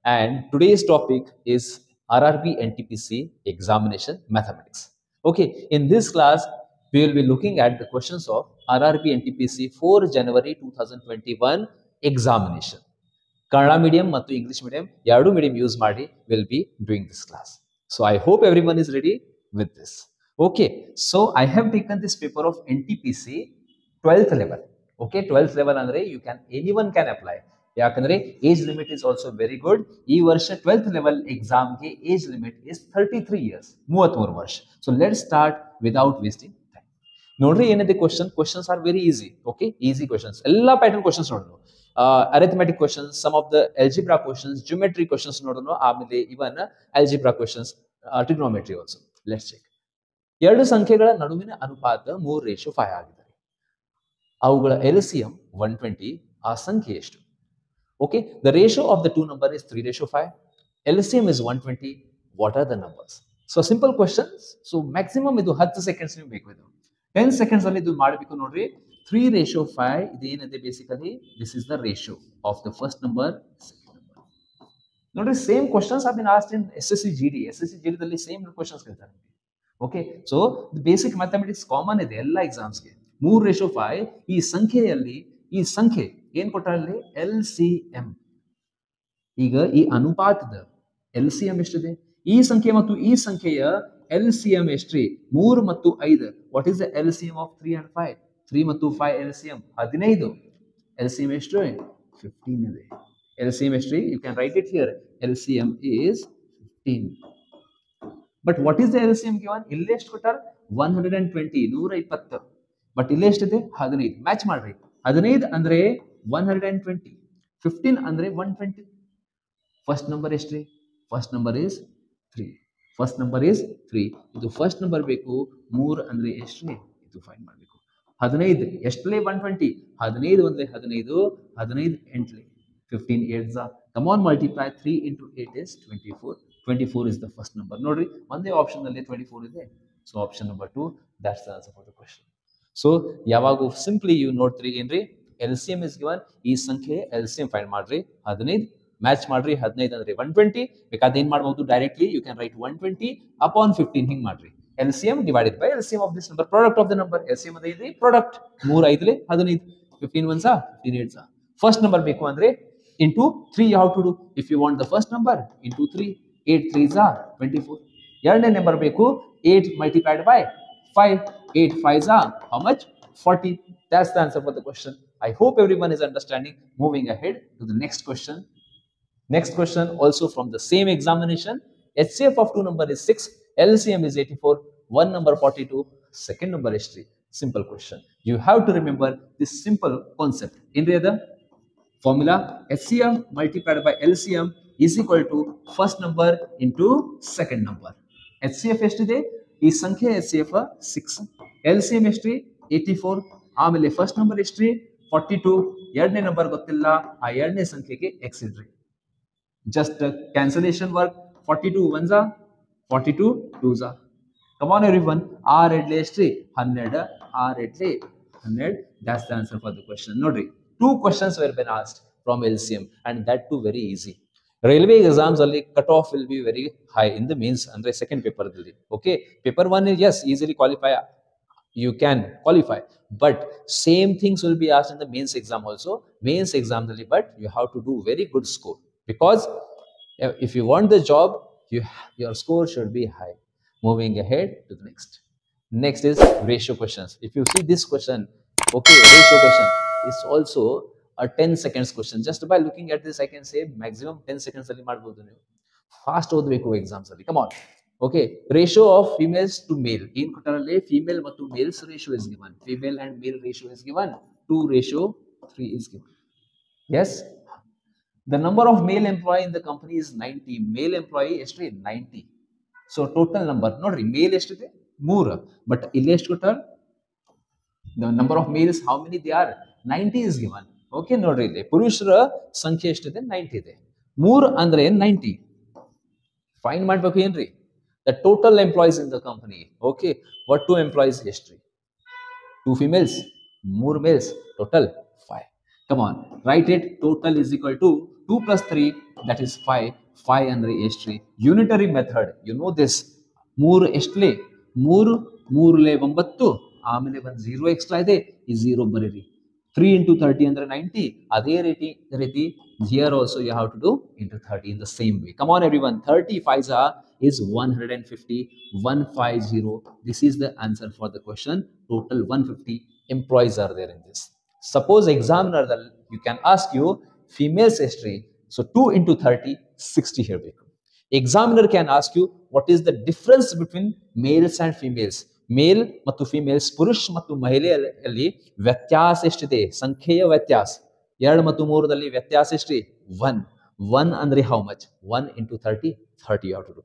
and today's topic is RRB NTPC examination mathematics. Okay, in this class we will be looking at the questions of RRB NTPC 4 January 2021 examination. Kannada medium ಮತ್ತು English medium ಎರಡು medium use ಮಾಡಿ will be doing this class. So I hope everyone is ready with this. Okay, so I have taken this paper of NTPC 12th level. Okay, 12th level ಅಂದ್ರೆ anyone can apply. ಯಾಕಂದ್ರೆ age limit is also very good. ಈ ವರ್ಷ 12th level ಎಕ್ಸಾಮ್ಗೆ age limit is 33 years, 33 ವರ್ಷ. So let start without wasting time. ನೋಡ್ರಿ ಏನಿದೆ questions are very easy. Okay, easy questions, ಎಲ್ಲಾ pattern questions ನೋಡೋಣ. Arithmetic questions, some of the algebra questions, geometry questions ನೋಡೋಣ, ಆಮೇಲೆ even algebra questions, trigonometry also. Let's check. ಎರಡು ಸಂಖ್ಯೆಗಳ ನಡುವಿನ ಅನುಪಾತ 3:5 ಆಗಿದೆ. ಅವುಗಳ LCM 120. ಆ ಸಂಖ್ಯೆ ಎಷ್ಟು? Okay, the ratio of the two number is 3:5. LCM is 120. What are the numbers? So simple questions. So maximum idu 10 seconds ನೀವು ಬೇಕು. ಇದು 10 seconds ಅಲ್ಲಿ ಇದು ಮಾಡಬೇಕು. ನೋಡ್ರಿ, 3:5 ಇದು ಏನಿದೆ basically this is the ratio of the first number, second number. ನೋಡ್ರಿ, same questions have been asked in SSC GD ದಲ್ಲಿ same questions ಕೇಳ್ತಾರೆ. Okay, so the basic mathematics common ಇದೆ ಎಲ್ಲ ಎಕ್ಸಾಮ್ಸ್ ಗೆ. 3:5 ಈ ಸಂಖ್ಯೆಯಲ್ಲಿ ಈ ಸಂಖ್ಯೆ ಏನ್ ಕೊಟ್ಟಾರಲ್ಲಿ LCM. ಈಗ ಈ ಅನುಪಾತದ LCM ಎಷ್ಟಿದೆ? ಈ ಸಂಖ್ಯೆ ಮತ್ತು ಈ ಸಂಖ್ಯೆಯ LCM ಎಷ್ಟ್ರಿ? 3 ಮತ್ತು 5. What is the LCM of 3 and 5? 3 ಮತ್ತು 5 LCM 15. LCM ಎಷ್ಟು? 15 ಇದೆ. LCM ಎಷ್ಟ್ರಿ? You can write it here. LCM is 15. But what is the LCM given? ಇಲ್ಲಿ ಎಷ್ಟು ಕೊಟ್ಟಾರ? 120, 120. ಬಟ್ ಇಲ್ಲಿ ಎಷ್ಟಿದೆ? 15. ಮ್ಯಾಚ್ ಮಾಡ್ರಿ. 15 ಅಂದ್ರೆ 120, 15 ಅಂದ್ರೆ 120. ಫಸ್ಟ್ ನಂಬರ್ ಎಷ್ಟ್ರಿ? First number is 3. First number is 3. ಇದು ಫಸ್ಟ್ ನಂಬರ್ ಬೇಕು. 3 ಅಂದ್ರೆ ಎಷ್ಟ್ರಿ? ಇದು ಫೈಂಡ್ ಮಾಡಬೇಕು. 15 ಎಷ್ಟಲೇ? 120. 15 ಅಂದ್ರೆ 15, 15 ಎಂಟ್ಲೆ 15 8s. Come on, multiply. 3 into 8 is 24. 24 is the first number. ನೋಡ್ರಿ, ಒಂದೇ ಆಪ್ಷನ್ ಅಲ್ಲಿ 24 ಇದೆ. So option number 2, that's the answer for the question. So ಯಾವಾಗೂ ಸಿಂಪ್ಲಿ you ನೋಡ್ತೀರಿ ಏನ್ರಿ? LCM is given. ಈ ಸಂಖ್ಯೆ LCM ಫೈಂಡ್ ಮಾಡ್ರಿ. 15 ಮ್ಯಾಚ್ ಮಾಡ್ರಿ. 15 ಅಂದ್ರೆ 120. ಬೇಕಾದ್ರೆ ಏನ್ ಮಾಡಬಹುದು? Directly you can write 120 upon 15 ಹಿಂಗ್ ಮಾಡ್ರಿ. LCM divided by LCM of this number, product of the number. LCM ಅಂದ್ರೆ ಇದೆ product. 3 5 15, 15 1s 15 8s. First number ಬೇಕು ಅಂದ್ರೆ into 3 you have to do. If you want the first number, into 3, 8 3s 24. ಎರಡನೇ number ಬೇಕು. 8 multiplied by 5, 8 5s how much? 40. That's the answer for the question. I hope everyone is understanding. Moving ahead to the next question. Next question also from the same examination. HCF of two number is 6. LCM is 84. One number 42. Second number is 3. Simple question. You have to remember this simple concept. In the other formula, HCF multiplied by LCM is equal to first number into second number. HCF ಎಷ್ಟಿದೆ? ಈ ಸಂಖ್ಯೆ HCF 6. LCM ಎಷ್ಟ್ರಿ? 84. ಆಮೇಲೆ first number ಎಷ್ಟ್ರಿ? 42. ಎರಡನೇ number ಗೊತ್ತಿಲ್ಲ. ಆ ಎರಡನೇ ಸಂಖ್ಯೆಗೆ x ಇಡ್ರಿ. Just cancellation work. 42 1s 42 2s. Come on everyone. 6 ಎಡ್ಲೆ ಎಷ್ಟ್ರಿ? 12. 6 ಎಡ್ಲೆ 12. that's the answer for the question. ನೋಡ್ರಿ, 2 questions were been asked from LCM and that too very easy. Railway exams ಅಲ್ಲಿ cut off will be very high in the means ಅಂದ್ರೆ second paper ದಲ್ಲಿ. Okay, paper 1 is yes easily qualify, you can qualify, but same things will be asked in the mains exam also. Mains exam ದಲ್ಲಿ, but you have to do very good score, because if you want the job, your score should be high. Moving ahead to the next is ratio questions. If you see this question, okay, ratio question is also a 10 seconds question. Just by looking at this I can say maximum 10 seconds ಅಲ್ಲಿ ಮಾಡಬಹುದು. ನೀವು fast ಓದಬೇಕು exams ಅಲ್ಲಿ. Come on. Okay, ratio of females to male ಏನ್ ಕೊಟ್ಟಾರಲ್ಲಿ? Female ಮತ್ತು males ratio is given. Female and male ratio is given. 2:3 is given. Yes, the number of male employee in the company is 90. Male employee ಎಷ್ಟ್ರಿ? 90. So total number ನೋಡ್ರಿ, ಮೇಲ್ ಎಷ್ಟಿದೆ? 3. But ಇಲ್ಲಿ ಎಷ್ಟು ಕೊಟ್ಟಾರ? the number of males how many they are? 90 is given. Okay, ನೋಡ್ರಿ ಇಲ್ಲಿ ಪುರುಷರ ಸಂಖ್ಯೆ ಎಷ್ಟಿದೆ? 90 ಇದೆ. 3 ಅಂದ್ರೆ 90. ಫೈಂಡ್ ಮಾಡ್ಬೇಕು ಏನ್ರಿ? the total employees in the company. Okay, what 2 employees history? 2 females, 3 males, total 5. Come on, write it. Total is equal to 2 plus 3 that is 5. 5 ಅಂದ್ರೆ ಎಷ್ಟ್ರಿ? Unitary method, you know this. 3 ಎಷ್ಟ್ಲೆ? 3 3 9, ಆಮೇಲೆ ಒಂದು 0 ಎಕ್ಸ್ಟ್ರಾ ಇದೆ, ಈ 0 ಬರೀರಿ. 3 into 30 ಅಂದ್ರೆ 90. ಅದೇ ರೀತಿ here also you have to do into 30 in the same way. Come on everyone, 30 5s is 150, 150. This is the answer for the question. Total 150 employees are there in this. Suppose examiner you can ask you females history, so 2 into 30 60 here. Examiner can ask you what is the difference between males and females. ಮೇಲ್ ಮತ್ತು females, ಪುರುಷ ಮತ್ತು ಮಹಿಳೆಯಲ್ಲಿ ವ್ಯತ್ಯಾಸ ಎಷ್ಟಿದೆ? ಸಂಖ್ಯೆಯ ವ್ಯತ್ಯಾಸ. 2 ಮತ್ತು 3ರಲ್ಲಿ ವ್ಯತ್ಯಾಸ ಎಷ್ಟ್ರಿ? 1. 1 ಅಂದ್ರೆ how much? 1 into 30, 30 you have to do.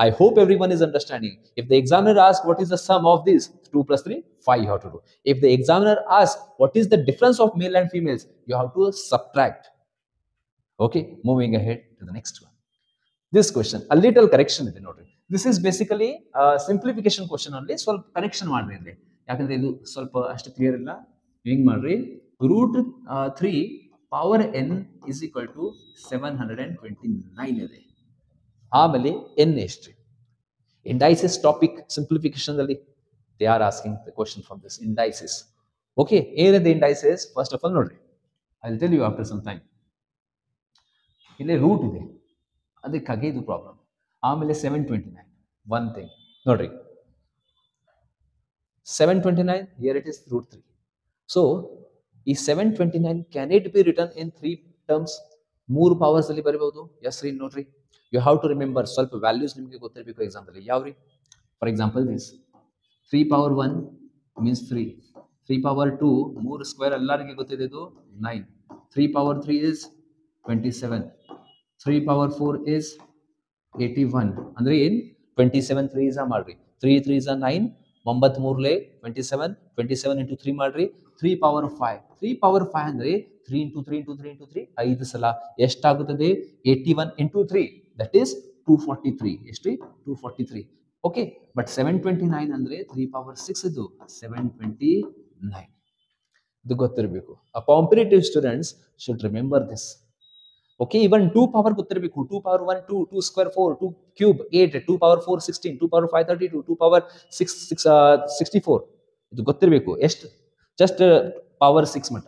I hope everyone is understanding. If the examiner asks what is the sum of this, 2 plus 3, 5 you have to do. If the examiner asks what is the difference of male and females, you have to subtract. Okay, moving ahead to the next one. This question, a little correction ಇದೆ ನೋಡ್ರಿ. This is basically simplification question only. ಸ್ವಲ್ಪ correction ಮಾಡ್ರಿ ಇಲ್ಲಿ, ಯಾಕಂದ್ರೆ ಇದು ಸ್ವಲ್ಪ ಅಷ್ಟು clear ಇಲ್ಲ. ಹೆಂಗ್ ಮಾಡ್ರಿ? √3 power n is equal to 729 ಇದೆ. ಆಮೇಲೆ n ಎಷ್ಟ್ರಿ? ಇಂಡೈಸಿಸ್ ಟಾಪಿಕ್ ಸಿಂಪ್ಲಿಫಿಕೇಶನ್ ಅಲ್ಲಿ they are asking the question from this indices. Okay, ಏನಿದೆ ಇಂಡೈಸಿಸ್? ಫಸ್ಟ್ ಆಫ್ ಆಲ್ ನೋಡ್ರಿ, I will tell you after some time. ಇಲ್ಲಿ ರೂಟ್ ಇದೆ, ಅದಕ್ಕಾಗಿ ಇದು ಪ್ರಾಬ್ಲಮ್. ಆಮೇಲೆ 729, ಒನ್ ಥಿಂಗ್ ನೋಡ್ರಿ, 729 ಹಿಯರ್ ಇಟ್ ಇಸ್ √3. ಸೊ ಈ 729 can it be written in 3 terms? 3 powers ಅಲ್ಲಿ ಬರಬಹುದು. ಎಸ್ ರೀ, ನೋಡ್ರಿ, ಯು ಹ್ಯಾವ್ ಟು ರಿಮೆಂಬರ್ ಸ್ವಲ್ಪ ವ್ಯಾಲ್ಯೂಸ್ ನಿಮಗೆ ಗೊತ್ತಿರಬೇಕು ಎಕ್ಸಾಂಪಲ್ ಅಲ್ಲಿ. ಯಾವ್ರಿ? For example this 3 power 1 means 3, 3 power 2 3 square ಎಲ್ಲರಿಗೆ ಗೊತ್ತಿದೆ, ಇದು 9, 3 power 3 is 27, 3 power 4 is 81. ಅಂದ್ರೆ ಏನ್? 27 3s ಮಾಡ್ರಿ, 3 3s 9, 9 3 27, 27 into 3 ಮಾಡ್ರಿ, 3 power 5, 3 power 5 ಅಂದ್ರೆ 3 into 3 into 3 into 3 5 ಸಲ ಎಷ್ಟಾಗುತ್ತದೆ? 81 into 3 that is 243. ಎಷ್ಟು? 243. ಓಕೆ, ಬಟ್ 729 ಅಂದ್ರೆ 3 power 6 ಇದು 729. ಇದು ಗೊತ್ತಿರಬೇಕು. A competitive students should remember this. Okay, even 2 power ಗೊತ್ತಿರಬೇಕು. 2 power 1 2, 2 square 4, 2 cube 8, 2 power 4 16, 2 power 5 32, 2 power 6 64. ಇದು ಗೊತ್ತಿರಬೇಕು. ಎಷ್ಟು? ಜಸ್ಟ್ power 6 ಮಟ್ಟ.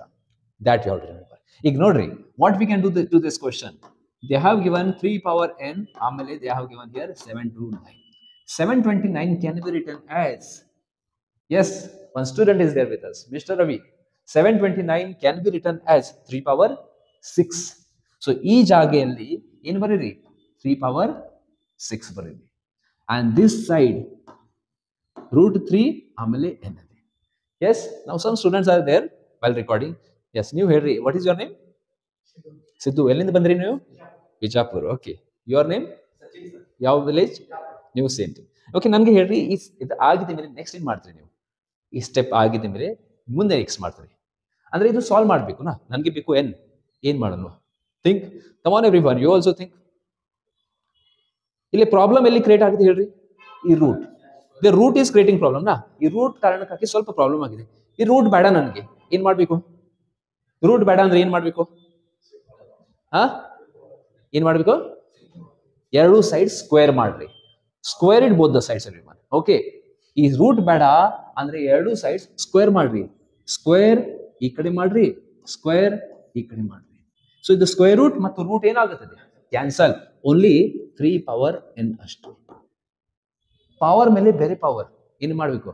That you have to remember. ಈಗ ನೋಡ್ರಿ, what we can do to this question. They have given 3 power n, ಆಮೇಲೆ they have given here 729. 729 can be written as, yes, one student is there with us, Mr. Ravi. 729 can be written as 3 power 6. So ಈ ಜಾಗೆಯಲ್ಲಿ ಏನು ಬರೀರಿ? 3 power 6 ಬರೀರಿ. And this side √3 ಆಮೇಲೆ n ಇದೆ. Yes, now some students are there while recording. Yes, ನೀವು ಹೇಳ್ರಿ, what is your name? Siddu. ಎಲ್ಲಿಂದ ಬಂದ್ರಿ ನೀವು? ಬಿಜಾಪುರ. Okay, your name? ಯಾವ ವಿಲೇಜ್? ನೀವು ಸೇಮ್. ಓಕೆ, ನಮ್ಗೆ ಹೇಳ್ರಿ, ಇದು ಆಗಿದ ಮೇಲೆ ನೆಕ್ಸ್ಟ್ ಏನ್ ಮಾಡ್ತೀರಿ ನೀವು? ಈ ಸ್ಟೆಪ್ ಆಗಿದ ಮೇಲೆ ಮುಂದೆ ನೆಕ್ಸ್ಟ್ ಮಾಡ್ತೀರಿ ಅಂದ್ರೆ ಇದು ಸಾಲ್ವ್ ಮಾಡಬೇಕು ನಾ, ನನಗೆ ಬೇಕು ಎನ್, ಏನ್ ಮಾಡೋಣ? Think, come on everyone, you also think. ಇಲ್ಲಿ ಪ್ರಾಬ್ಲಮ್ ಎಲ್ಲಿ ಕ್ರಿಯೇಟ್ ಆಗಿದೆ ಹೇಳ್ರಿ? ಈ ರೂಟ್. The root is creating problem ನಾ. ಈ ರೂಟ್ ಕಾರಣಕ್ಕಾಗಿ ಸ್ವಲ್ಪ ಪ್ರಾಬ್ಲಮ್ ಆಗಿದೆ. ಈ ರೂಟ್ ಬೇಡ ನನಗೆ, ಏನ್ ಮಾಡ್ಬೇಕು? ರೂಟ್ ಬೇಡ ಅಂದ್ರೆ ಏನ್ ಮಾಡ್ಬೇಕು? ಏನ್ ಮಾಡ್ಬೇಕು? ಎರಡು ಸೈಡ್ ಸ್ಕ್ವೇರ್ ಮಾಡ್ರಿ. Square it both the sides everyone. Okay, ಈ ರೂಟ್ ಬೇಡ ಅಂದ್ರೆ ಎರಡು ಸೈಡ್ಸ್ ಸ್ಕ್ವೇರ್ ಮಾಡ್ರಿ. ಸ್ಕ್ವೇರ್ ಈ ಕಡೆ ಮಾಡ್ರಿ, ಸ್ಕ್ವೇರ್ ಈ ಕಡೆ ಮಾಡ್ರಿ. ಸೊ ಇದು ಸ್ಕ್ವೇರ್ ರೂಟ್ ಮತ್ತು ರೂಟ್ ಏನಾಗುತ್ತದೆ? ಕ್ಯಾನ್ಸಲ್. ಓನ್ಲಿ 3 power n ಅಷ್ಟು. ಪವರ್ ಮೇಲೆ ಬೇರೆ ಪವರ್ ಏನ್ ಮಾಡ್ಬೇಕು?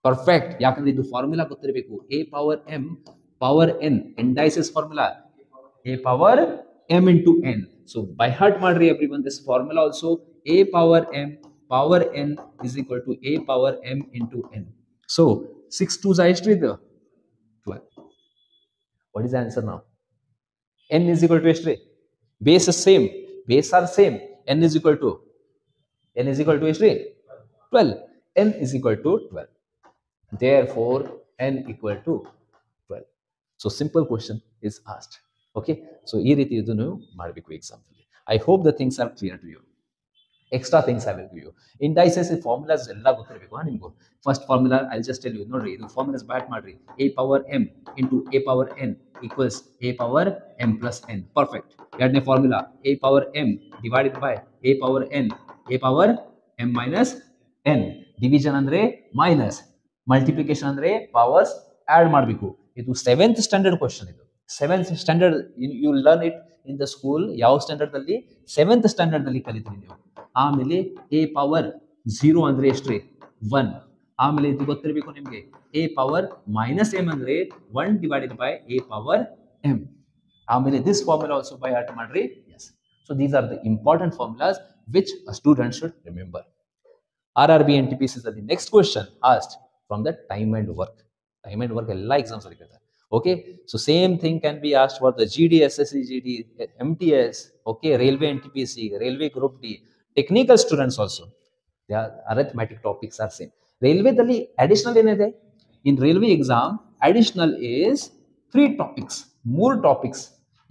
ಪರ್ಫೆಕ್ಟ್, ಯಾಕಂದ್ರೆ ಇದು ಫಾರ್ಮುಲಾ ಗೊತ್ತಿರಬೇಕು. a power m power n, indices formula a power m into n. So by heart ಮಾಡ್ರಿ everyone this formula also. a power m power n is equal to a power m into n. So 6 2s are ಎಷ್ಟು ಇದು? 12. What is the answer now? n is equal to ಎಷ್ಟು? Base is same, base are same. n is equal to ಎಷ್ಟು? 12. n is equal to 12. Therefore n equal to 12. So simple question is asked. Okay, so ಈ ರೀತಿ ಇದು ನೀವು ಮಾಡಬೇಕು exam ಅಲ್ಲಿ. I hope the things are clear to you. extra things I will give you. Indices formulas ಎಲ್ಲ ಗೊತ್ತಿರಬೇಕು ನಿಮಗೂ. First formula I just tell you ನೋಡ್ರಿ, ಇದು ಫಾರ್ಮುಲಾಸ್ ಬ್ಯಾಟ್ ಮಾಡ್ರಿ. a power m into a power n equals a power m plus n. Perfect. ಎರಡನೇ formula a power m divided by a power n, a power m minus n. Division ಅಂದ್ರೆ minus, multiplication ಅಂದ್ರೆ powers add ಮಾಡಬೇಕು. ಇದು 7th standard question. ಇದು 7th standard, you learn it in the school. ಯಾವ standard ಅಲ್ಲಿ? 7th standard ಅಲ್ಲಿ ಕಲಿತೀರಿ ನೀವು. ಆಮೇಲೆ a ಪವರ್ 0 ಅಂದ್ರೆ ಎಷ್ಟ್ರಿ? 1. ಆಮೇಲೆ ಇದು ಗೊತ್ತಿರಬೇಕು ನಿಮಗೆ, a ಪವರ್ ಮೈನಸ್ m ಅಂದ್ರೆ 1 divided by a power m. ಆಮೇಲೆ this formula also by heart ಮಾಡ್ರಿ. Yes, so these are the important formulas which a student should remember. RRB NTPC is the next question asked from the time and work. Time and work ಎಲ್ಲ exams ಅಲ್ಲಿ ಕೇಳ್ತಾರೆ. Okay, so same thing can be asked for the GD, SSC, GD, MTS, okay, Railway NTPC, Railway Group D, technical students also. Their arithmetic topics are same. Railway dalli additional ಏನಿದೆ? In railway exam, additional is 3 topics, more topics.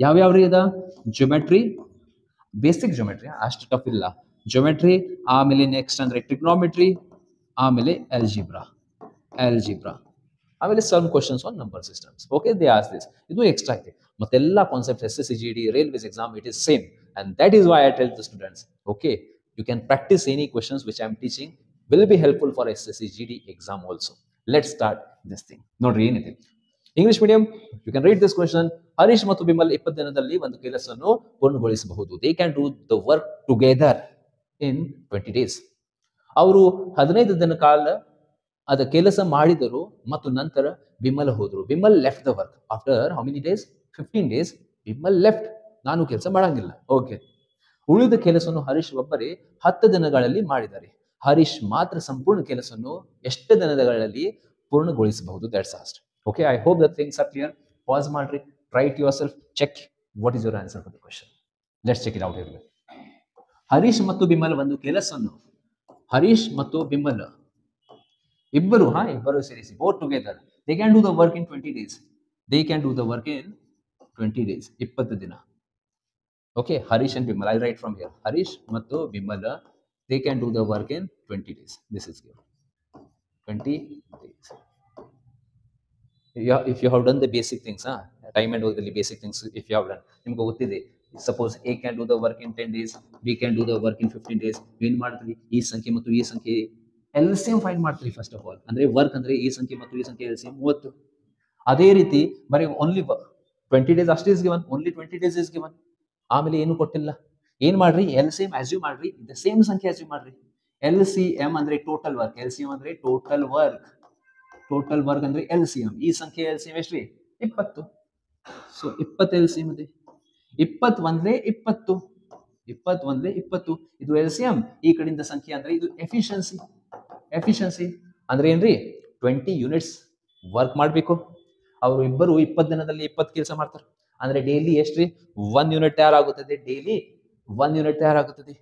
ಯಾವ್ಯಾವ್ರಿ ಅದ? Geometry, basic geometry, ಅಷ್ಟು tough ಇಲ್ಲ. Geometry, ಆಮೇಲೆ next ಅಂದ್ರೆ trigonometry, ಆಮೇಲೆ algebra. ಆಮೇಲೆ some questions on number systems. Okay, they ask this. ಇದು ಎಕ್ಸ್ಟ್ರಾ ಇದೆ. ಮತ್ತೆಲ್ಲ concepts SSC GD railways exam it is same, and that is why I tell the students, okay, you can practise any questions which I am teaching will be helpful for SSC GD exam also. Let start this thing. ನೋಡ್ರಿ ಏನಿದೆ. English medium, you can read this question. Harish ಮತ್ತು ಬಿಮಲ್ 20 ದಿನದಲ್ಲಿ ಒಂದು ಕೆಲಸವನ್ನು ಪೂರ್ಣಗೊಳಿಸಬಹುದು. They can do the work together in 20 days. ಅವರು 15 ದಿನ ಕಾಲ ಅದ ಕೆಲಸ ಮಾಡಿದರು ಮತ್ತು ನಂತರ ಬಿಮಲ್ ಹೋದ್ರು. Bimal left the work after how many days? 15 days. Bimal left, ನಾನು ಕೆಲಸ ಮಾಡಂಗಿಲ್ಲ. ಓಕೆ, ಉಳಿದ ಕೆಲಸವನ್ನು ಹರೀಶ್ ಒಬ್ಬರೇ 10 ದಿನಗಳಲ್ಲಿ ಮಾಡಿದ್ದಾರೆ. ಹರೀಶ್ ಮಾತ್ರ ಸಂಪೂರ್ಣ ಕೆಲಸವನ್ನು ಎಷ್ಟು ದಿನಗಳಲ್ಲಿ ಪೂರ್ಣಗೊಳಿಸಬಹುದು? That's asked. Okay, I hope that things are clear. Pause ಮಾಡ್ರಿ, try it yourself, check what is your answer for the question. Let's check it out here. Harish ಮತ್ತು ಬಿಮಲ್ ಒಂದು ಕೆಲಸವನ್ನು, ಹರೀಶ್ ಮತ್ತು ಬಿಮಲ್ ಇಬ್ಬರು ಸೇರಿಸಿ, both together, they can do the work in 20 days. They can do the work in 20 days, 20 ದಿನ. Okay, Harish and Bimal, I write from here. Harish ಮತ್ತು Bimal, they can do the work in 20 days. This is given 20 days. If you have done the basic things, time and work basic things, if you have done, ನಿಮ್ಗೆ ಗೊತ್ತಿದೆ. Suppose A can do the work in 10 days, B can do the work in 15 days. ಏನು ಮಾಡ್ತೀರಿ? ಈ ಸಂಖ್ಯೆ ಮತ್ತು ಈ ಸಂಖ್ಯೆ LCM find ಮಾಡ್ತೀರಿ. ಫಸ್ಟ್ ಆಫ್ ಆಲ್ ಅಂದ್ರೆ ವರ್ಕ್ ಅಂದ್ರೆ ಈ ಸಂಖ್ಯೆ ಮತ್ತು ಈ ಸಂಖ್ಯೆ LCM 30. ಅದೇ ರೀತಿ ಬರೀ ಓನ್ಲಿ 20 days ಅಷ್ಟೇ is given, only 20 days is given. ಆಮೇಲೆ ಏನು ಕೊಟ್ಟಿಲ್ಲ. ಏನ್ ಮಾಡ್ರಿ? LCM ಅಸ್ಯೂಮ್ ಮಾಡ್ರಿ, ದ ಸೇಮ್ ಸಂಖ್ಯೆ ಅಸ್ಯೂಮ್ ಮಾಡ್ರಿ. LCM ಅಂದ್ರೆ ಟೋಟಲ್ ವರ್ಕ್, LCM ಅಂದ್ರೆ ಟೋಟಲ್ ವರ್ಕ್, ಟೋಟಲ್ ವರ್ಕ್ ಅಂದ್ರೆ LCM. ಈ ಸಂಖ್ಯೆ LCM ಎಷ್ಟ್ರಿ? 20. ಸೊ 20 LCM ಇದೆ. 21 20, 21 20. ಇದು LCM. ಈ ಕಡೆಯಿಂದ ಸಂಖ್ಯೆ ಅಂದ್ರೆ ಇದು ಎಫಿಷಿಯನ್ಸಿ. ಎಫಿಷಿಯನ್ಸಿ ಅಂದ್ರೆ ಏನ್ರಿ? 20 ಯೂನಿಟ್ಸ್ ವರ್ಕ್ ಮಾಡಬೇಕು. ಅವರು ಇಬ್ಬರು 20 ದಿನದಲ್ಲಿ 20 ಕೆಲಸ ಮಾಡ್ತಾರೆ. ಅಂದ್ರೆ ಡೈಲಿ ಎಷ್ಟ್ರಿ? 1 ಯೂನಿಟ್ ತಯಾರಾಗುತ್ತದೆ. ಡೈಲಿ 1 ಯೂನಿಟ್ ತಯಾರಾಗುತ್ತದೆ.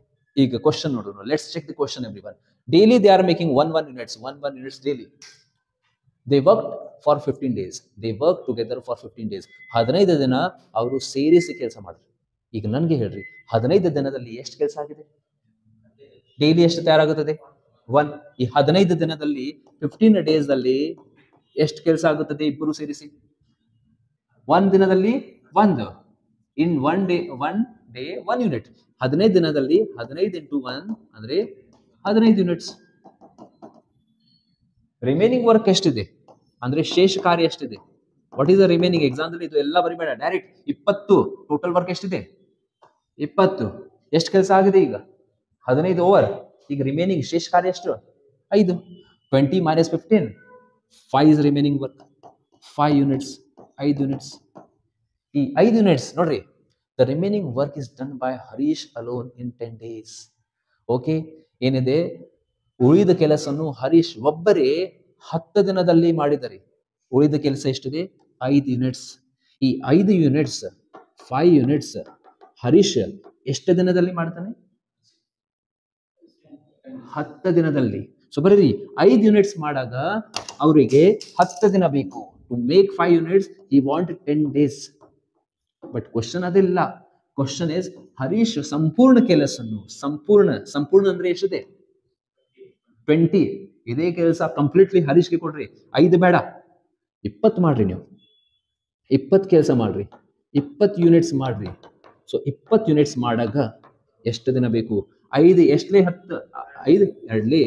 ಈಗ ಕ್ವಶನ್ ನೋಡೋಣ. Let's check the question everyone. Daily they are making 1 units daily. They worked for 15 days. They worked together for 15 days. 15 ದಿನ ಅವರು ಸೇರಿಸಿ ಕೆಲಸ ಮಾಡಿದ್ರು. ಈಗ ನನಗೆ ಹೇಳ್ರಿ, 15 ದಿನದಲ್ಲಿ ಎಷ್ಟು ಕೆಲಸ ಆಗಿದೆ? ಡೈಲಿ ಎಷ್ಟು ತಯಾರಾಗುತ್ತದೆ? 1. ಈ 15 ದಿನದಲ್ಲಿ 15 days ಅಲ್ಲಿ ಎಷ್ಟು ಕೆಲಸ ಆಗುತ್ತದೆ ಇಬ್ಬರು ಸೇರಿಸಿ? 1 ದಿನದಲ್ಲಿ 1. ಇನ್ 1 day 1 ಯೂನಿಟ್. 15 ದಿನದಲ್ಲಿ 15 into 1 ಅಂದ್ರೆ 15 ಯೂನಿಟ್ಸ್. ರಿಮೈನಿಂಗ್ ವರ್ಕ್ ಎಷ್ಟಿದೆ ಅಂದ್ರೆ ಶೇಷ ಕಾರ್ಯ ಎಷ್ಟಿದೆ? What is the remaining? Exam ಅಲ್ಲಿ ಇದು ಎಲ್ಲ ಬರಿಬೇಡ, ಡೈರೆಕ್ಟ್ 20. ಟೋಟಲ್ ವರ್ಕ್ ಎಷ್ಟಿದೆ? 20. ಎಷ್ಟು ಕೆಲಸ ಆಗಿದೆ ಈಗ? 15 ಓವರ್. ಈಗ ರಿಮೈನಿಂಗ್ ಶೇಷ ಕಾರ್ಯ ಎಷ್ಟು? 5. 20 minus 15, 5 is remaining work. 5 units, 5 units. ಈ 5 ಯೂನಿಟ್ಸ್ ನೋಡ್ರಿ, the remaining work is done by Harish alone in 10 days. Okay, ಏನಿದೆ? ಉಳಿದ ಕೆಲಸವನ್ನು ಹರೀಶ್ ಒಬ್ಬರೇ 10 ದಿನದಲ್ಲಿ ಮಾಡಿದ್ದಾರೆ. ಉಳಿದ ಕೆಲಸ ಎಷ್ಟಿದೆ? 5 ಯೂನಿಟ್ಸ್. ಈ 5 ಯೂನಿಟ್ಸ್, 5 ಯೂನಿಟ್ಸ್ ಹರೀಶ್ ಎಷ್ಟು ದಿನದಲ್ಲಿ ಮಾಡ್ತಾನೆ? 10 ದಿನದಲ್ಲಿ. ಸೊ ಬರೀ 5 ಯೂನಿಟ್ಸ್ ಮಾಡಾಗ ಅವರಿಗೆ 10 ದಿನ ಬೇಕು. To make 5 units he want 10 days. But question ಅದಿಲ್ಲ. ಕ್ವಶನ್ ಇಸ್ ಹರೀಶ್ ಸಂಪೂರ್ಣ ಕೆಲಸವನ್ನು ಸಂಪೂರ್ಣ ಅಂದ್ರೆ ಎಷ್ಟಿದೆ 20 ಇದೇ ಕೆಲಸ ಕಂಪ್ಲೀಟ್ಲಿ ಹರೀಶ್ಗೆ ಕೊಡ್ರಿ 5 ಬೇಡ 20 ಮಾಡ್ರಿ ನೀವು 20 ಕೆಲಸ ಮಾಡ್ರಿ 20 ಯೂನಿಟ್ಸ್ ಮಾಡ್ರಿ ಸೊ 20 ಯೂನಿಟ್ಸ್ ಮಾಡಾಗ ಎಷ್ಟು ದಿನ ಬೇಕು 5 ಎಷ್ಟಲೇ 10 5 ಎರಡ್ಲಿ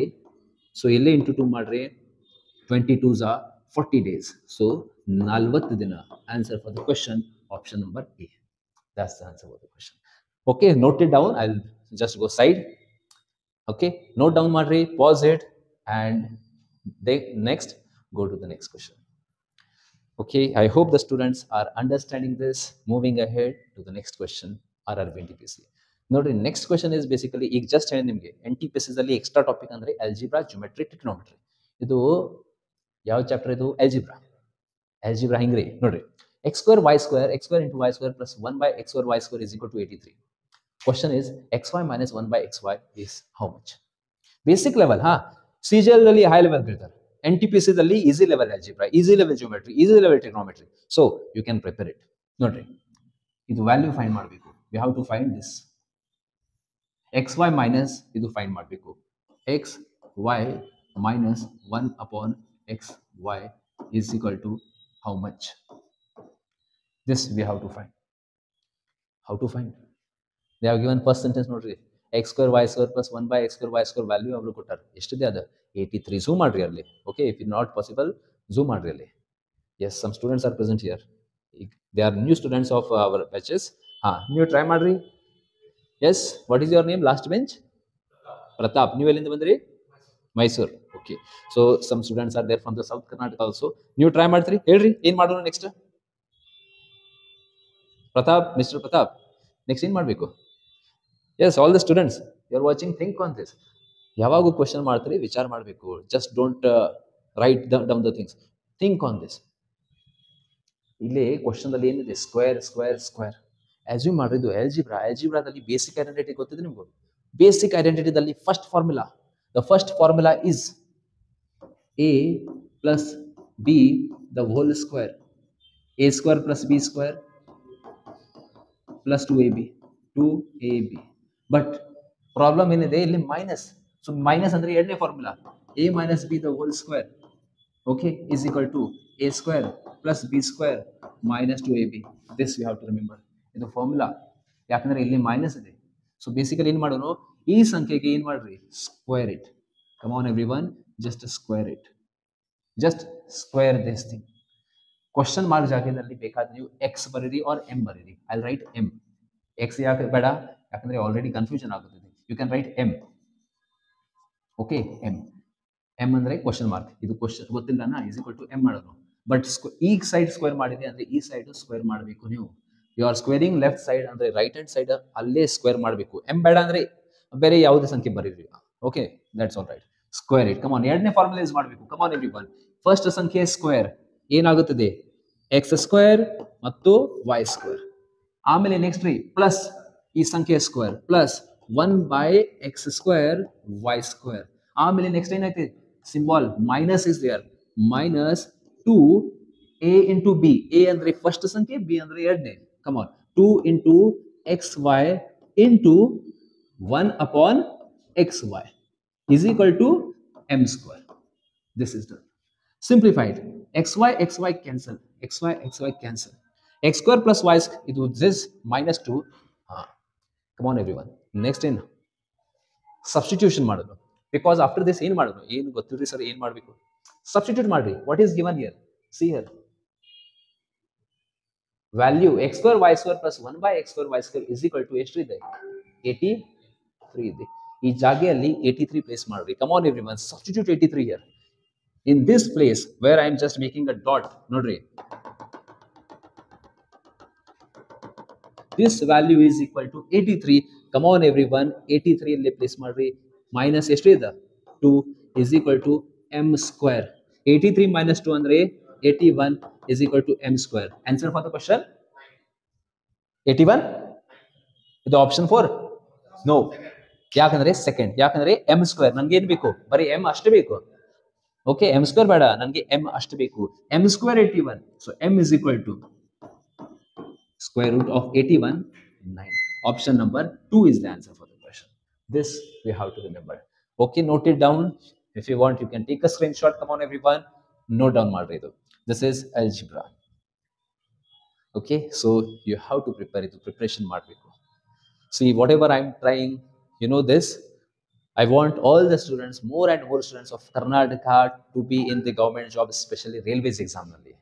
ಸೊ ಇಲ್ಲೇ ಇಂಟು 2 ಮಾಡ್ರಿ 22 40 days so 40 ದಿನ answer for the question option number A. That's the answer for the question. Okay, note it down. I'll just go side. Okay, note down madri, pause it, and next go to the next question. Okay, I hope the students are understanding this. Moving ahead to the next question, RRB NTPC. Notice next question is basically ಈಗ just ಹೇಳಿ ನಿಮಗೆ NTPC ಅಲ್ಲಿ extra topic ಅಂದ್ರೆ algebra, geometry, trigonometry. ಇದು ಯಾವ chapter ಇದು algebra ಹಿಂಗ್ರಿ ನೋಡ್ರಿ x square y square into y square plus 1 by x square y square is equal to 83. Question is xy minus 1 by xy is how much? Basic level CGL ಅಲ್ಲಿ high level ಕೇಳ್ತಾರೆ NTPC ದಲ್ಲಿ easy level algebra, easy level geometry, easy level trigonometry, so you can prepare it. ನೋಡ್ರಿ ಇದು value find ಮಾಡಬೇಕು. We have to find this xy minus ಇದು find ಮಾಡಬೇಕು. xy minus 1 upon xy is equal to how much? This we have to find. How to find? They have given first sentence ನೋಡ್ರಿ x square y square plus 1 by x square y square value ಅವರು ಕೊಟ್ಟಾರೆ ಎಷ್ಟಿದೆ ಅದು 83. zoom ಮಾಡ್ರಿ ಅಲ್ಲಿ. Okay, if it not possible zoom ಮಾಡ್ರಿ ಅಲ್ಲಿ. Yes, some students are present here. They are new students of our batches. ನೀವು try ಮಾಡ್ರಿ. Yes, what is your name? Last bench? Pratap. ನೀವು ಎಲ್ಲಿಂದ ಬಂದ್ರಿ? Mysore. Okay, so some students are there from the South Karnataka also. ನೀವು try ಮಾಡ್ತೀರಿ ಹೇಳ್ರಿ ಏನು ಮಾಡೋಣ next? Pratap, Mr. Pratap, next ಏನು ಮಾಡಬೇಕು? Yes, all the students you are watching, think on this. ಯಾವಾಗೂ ಕ್ವಶನ್ ಮಾಡ್ತೀರಿ ವಿಚಾರ ಮಾಡಬೇಕು. Just don't write down the things. Think on this. ಇಲ್ಲಿ ಕ್ವಶನ್ ಅಲ್ಲಿ ಏನಿದೆ ಸ್ಕ್ವೇರ್ ಅಸ್ಯೂಮ್ ಮಾಡಿದ್ದು algebraದಲ್ಲಿ ಬೇಸಿಕ್ ಐಡೆಂಟಿಟಿ ಗೊತ್ತಿದೆ ನಿಮ್ಗೆ. ಬೇಸಿಕ್ ಐಡೆಂಟಿಟಿದಲ್ಲಿ first formula, the first formula is a plus b the whole square, a square plus b square plus 2ab but problem ಏನಿದೆ ಇಲ್ಲಿ minus. So minus ಅಂದ್ರೆ ಎರಡನೇ formula a minus b the whole square okay is equal to a square plus b square minus 2ab. this you have to remember. ಇದು formula ಯಾಕಂದ್ರೆ ಇಲ್ಲಿ minus ಇದೆ. So basically ಏನು ಮಾಡೋಣ ಈ ಸಂಖ್ಯೆಗೆ ಏನು ಮಾಡ್ರಿ square it. Come on everyone, just square it, just square this thing. Question mark ಜಾಗದಲ್ಲಿ ಬೇಕಾದ್ರೆ ನೀವು ಎಕ್ಸ್ ಬರೀರಿ ಆರ್ ಎಂ ಬರೀರಿ. I write m. ಎಕ್ಸ್ ಯಾಕೆ ಬೇಡ ಯಾಕಂದ್ರೆ ಆಲ್ರೆಡಿ ಕನ್ಫ್ಯೂಷನ್ ಆಗುತ್ತದೆ. You can write m. Okay, m ಅಂದ್ರೆ ಕ್ವಶನ್ ಮಾರ್ಕ್. ಇದು ಕ್ವಶನ್ ಗೊತ್ತಿಲ್ಲ ಇಸ್ ಈಕ್ವಲ್ ಟು ಎಂ ಮಾಡೋದು. ಬಟ್ ಈ ಸೈಡ್ ಸ್ಕ್ವೇರ್ ಮಾಡಿದೆ ಅಂದ್ರೆ ಈ ಸೈಡ್ ಸ್ಕ್ವೇರ್ ಮಾಡಬೇಕು ನೀವು. You are squaring left side ಅಂದ್ರೆ ರೈಟ್ ಹ್ಯಾಂಡ್ ಸೈಡ್ ಅಲ್ಲೇ ಸ್ಕ್ವೇರ್ ಮಾಡಬೇಕು. ಎಂ ಬೇಡ ಅಂದ್ರೆ ಬೇರೆ ಯಾವುದೇ ಸಂಖ್ಯೆ ಬರೀರಿ. Okay, that's all right. Square it. Come on, ಎರಡನೇ ಫಾರ್ಮುಲಾ ಯೂಸ್ ಮಾಡಬೇಕು. Come on everyone. ಫಸ್ಟ್ ಸಂಖ್ಯೆ ಸ್ಕ್ವೇರ್ ಏನಾಗುತ್ತದೆ ಎಕ್ಸ್ ಸ್ಕ್ವೇರ್ ಮತ್ತು ವೈ ಸ್ಕ್ವೇರ್. ಆಮೇಲೆ ನೆಕ್ಸ್ಟ್ ರೀ ಪ್ಲಸ್ ಈ ಸಂಖ್ಯೆ square plus 1 by x square y square. ಆಮೇಲೆ ನೆಕ್ಸ್ಟ್ ಏನೈತೆ symbol minus is there. Minus 2a into b. a ಅಂದ್ರೆ ಫಸ್ಟ್ ಸಂಖ್ಯೆ, b ಅಂದ್ರೆ ಎರಡನೇ. Come on, 2 into xy into 1 upon xy is equal to m square. This is done. Simplified. xy cancel. xy cancel. x square plus y square ಇದು this minus 2. Come on everyone. Next in substitution ಮಾಡೋದು. Because after this ಏನು ಮಾಡೋದು ಏನು ಗೊತ್ತಿಲ್ಲ sir ಏನು ಮಾಡಬೇಕು substitute ಮಾಡ್ರಿ. What is given here? See here value x square y square plus 1 by x square y square is equal to ಎಷ್ಟು ಇದೆ 83 ಇದೆ. ಈ ಜಾಗದಲ್ಲಿ 83 ಪ್ಲೇಸ್ ಮಾಡ್ರಿ. Come on everyone, substitute 83 here. In this place where I am just making a dot, ನೋಡ್ರಿ this value is equal to 83. Come on everyone, 83 ಇಲ್ಲಿ place ಮಾಡ್ರಿ. Minus ಎಷ್ಟು ಇದೆ 2 is equal to m square. 83 minus 2 ಅಂದ್ರೆ 81 is equal to m square. Answer for the question 81. ಇದು option 4 no. ಯಾಕಂದ್ರೆ second, ಯಾಕಂದ್ರೆ m square ನನಗೆ ಏನು ಬೇಕು ಬರೀ m ಅಷ್ಟೇ ಬೇಕು. ಓಕೆ, m ಸ್ಕ್ವೇರ್ ಬೇಡ ನನಗೆ m ಅಷ್ಟು ಬೇಕು. m square 81. So m is equal to square root of 81 49. Option number 2 is the answer for the question. This we have to remember. Okay, note it down. If you want, you can take a screenshot. Come on, everyone. Note down ಮಾಡ್ರಿ ಇದು. This is algebra. Okay, so you have to prepare it. Preparation ಮಾಡಬೇಕು. See, whatever I'm trying, you know this. I want all the students, more and more students of Karnataka to be in the government job, especially railways exam ನಲ್ಲಿ.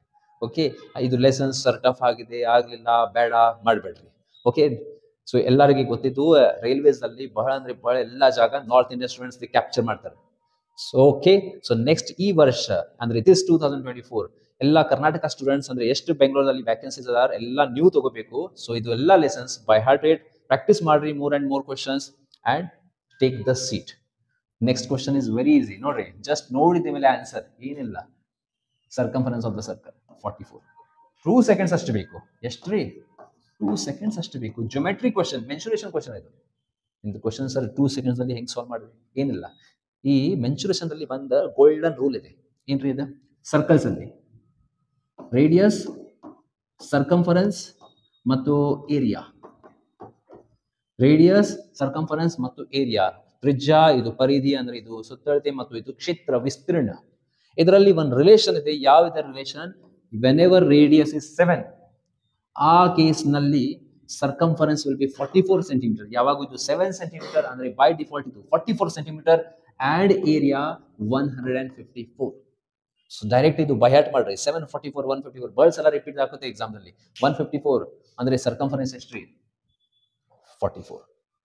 Okay, ಇದು lessons tough ಆಗಿದೆ, ಆಗಲಿಲ್ಲ, ಬೇಡ ಮಾಡಬೇಡ್ರಿ. Okay, so ಎಲ್ಲರಿಗೆ ಗೊತ್ತಿದ್ದು railways ಅಲ್ಲಿ ಬಹಳ ಅಂದ್ರೆ ಬಹಳ ಎಲ್ಲ ಜಾಗ ನಾರ್ತ್ ಇಂಡಿಯನ್ ಸ್ಟೂಡೆಂಟ್ಸ್ ಕ್ಯಾಪ್ಚರ್ ಮಾಡ್ತಾರೆ. ಸೊ ಓಕೆ, ಸೊ ನೆಕ್ಸ್ಟ್ ಈ ವರ್ಷ ಅಂದ್ರೆ ಇಟ್ ಇಸ್ 2024 ಎಲ್ಲ ಕರ್ನಾಟಕ ಸ್ಟೂಡೆಂಟ್ಸ್ ಅಂದ್ರೆ ಎಷ್ಟು ಬೆಂಗಳೂರಲ್ಲಿ ವ್ಯಾಕೆನ್ಸೀಸ್ ಅದಾರ ಎಲ್ಲ ನೀವು ತಗೋಬೇಕು. ಸೊ ಇದು ಎಲ್ಲ lessons by heart rate practice ಮಾಡ್ರಿ, more and more questions and take the seat. Next question is very easy. ನೋಡ್ರಿ, ಜಸ್ಟ್ ನೋಡಿದ ಮೇಲೆ ಆನ್ಸರ್ ಏನಿಲ್ಲ. Circumference of the circle 44. 2 seconds ಅಷ್ಟು ಬೇಕು. ಎಷ್ಟ್ರಿ? 2 seconds ಅಷ್ಟು ಬೇಕು. ಜಿಯೋಮೆಟ್ರಿ ಕ್ವಶನ್, ಮೆನ್ಸುರೇಷನ್ ಕ್ವಶನ್ ಇದು. ಇಂದು ಕ್ವಶನ್ ಸರ್ 2 seconds ಅಲ್ಲಿ ಹೆಂಗ್ ಸಾಲ್ವ್ ಮಾಡ್ರಿ? ಏನಿಲ್ಲ. ಈ ಮೆನ್ಸುರೇಷನ್ ಅಲ್ಲಿ ಬಂದ ಗೋಲ್ಡನ್ ರೂಲ್ ಇದೆ. ಏನ್ರಿ ಇದು? ಸರ್ಕಲ್ಸ್ ಅಲ್ಲಿ ರೇಡಿಯಸ್, ಸರ್ಕಂಫರೆನ್ಸ್ ಮತ್ತು ಏರಿಯಾ. ರೇಡಿಯಸ್, ಸರ್ಕಂಫರೆನ್ಸ್ ಮತ್ತು ಏರಿಯಾ. ತ್ರಿಜ್ಯ, ಇದು ಪರಿಧಿ ಅಂದ್ರೆ ಇದು ಸುತ್ತಳತೆ, ಮತ್ತು ಇದು ಕ್ಷೇತ್ರ ವಿಸ್ತೀರ್ಣ. ಇದರಲ್ಲಿ ಒಂದು ರಿಲೇಷನ್ ಇದೆ. ಯಾವ ರಿಲೇಷನ್? ವೆನೆವರ್ ರೇಡಿಯಸ್ ಇಸ್ 7, ಆ ಕೇಸ್ ನಲ್ಲಿ ಸರ್ಕಂಫರೆನ್ಸ್ ವಿಲ್ ಬಿ 44 ಸೆಂಟಿಮೀಟರ್. ಯಾವಾಗ ಇದು 7 ಸೆಂಟಿಮೀಟರ್ ಅಂದ್ರೆ ಬೈ ಡಿಫಾಲ್ಟ್ ಇದು 44 centimetre and area 154. So direct ಇದು ಬೈ ಹಾರ್ಟ್ ಮಾಡ್ರಿ. 744 154 ಬರ್ಡ್ಸ್ ಎಲ್ಲ ರಿಪೀಟ್ ಆಗುತ್ತೆ ಎಕ್ಸಾಮ್ ನಲ್ಲಿ. 154 ಅಂದ್ರೆ ಸರ್ಕಂಫರೆನ್ಸ್ ಎಷ್ಟ್ರಿ? 44.